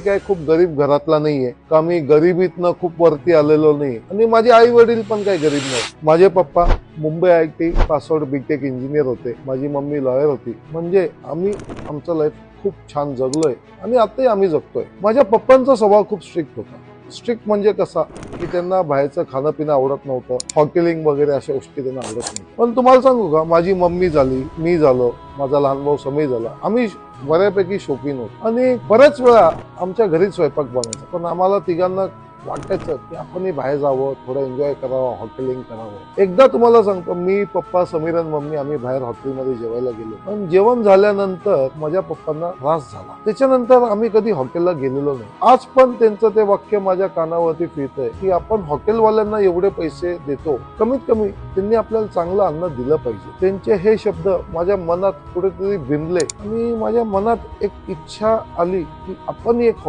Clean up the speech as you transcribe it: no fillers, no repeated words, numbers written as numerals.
काय खूप गरीब घरातला नाहीये का मी गरिबीतनं खूप वरती आलेलो नाही आणि माझे आई वडील पण काही गरीब नाही। माझे papa Mumbai IIT password BTech engineer होते, माझी मम्मी लॉयर होती। म्हणजे आम्ही आमचं लाईफ खूप छान जगलोय आणि आताही आम्ही जगतोय। माझ्या पप्पांचा स्वभाव खूप स्ट्रिक्ट होता। स्ट्रिक्ट म्हणजे कसा की त्यांना बाहेरचं खाणं पिणं आवडत नव्हतं, हॉटेलिंग वगैरे अशा गोष्टी त्यांना आवडत नाही। पण तुम्हाला सांगू का, माझी मम्मी झाली, मी झालो, माझा लहान भाऊ समीर झाला, आम्ही बऱ्यापैकी शौकीन होतो आणि बऱ्याच वेळा आमच्या घरी स्वयंपाक बनायचा। पण आम्हाला तिघांना वाटायचं की आपणही बाहेर जावं, थोडं एन्जॉय करावं, हॉटेलिंग करावं। एकदा तुम्हाला सांगतो, मी पप्पा समीर आणि मम्मी आम्ही बाहेर हॉटेलमध्ये जेवायला गेलो, पण जेवण झाल्यानंतर माझ्या पप्पांना त्रास झाला। त्याच्यानंतर आम्ही कधी हॉटेलला गेलेलो नाही। आज पण त्यांचं ते वाक्य माझ्या कानावरती फिरतंय की आपण हॉटेलवाल्यांना एवढे पैसे देतो, कमीत कमी त्यांनी आपल्याला चांगलं अन्न दिलं पाहिजे। त्यांचे हे शब्द माझ्या मनात कुठेतरी भिनले आणि माझ्या मनात एक इच्छा आली की आपण एक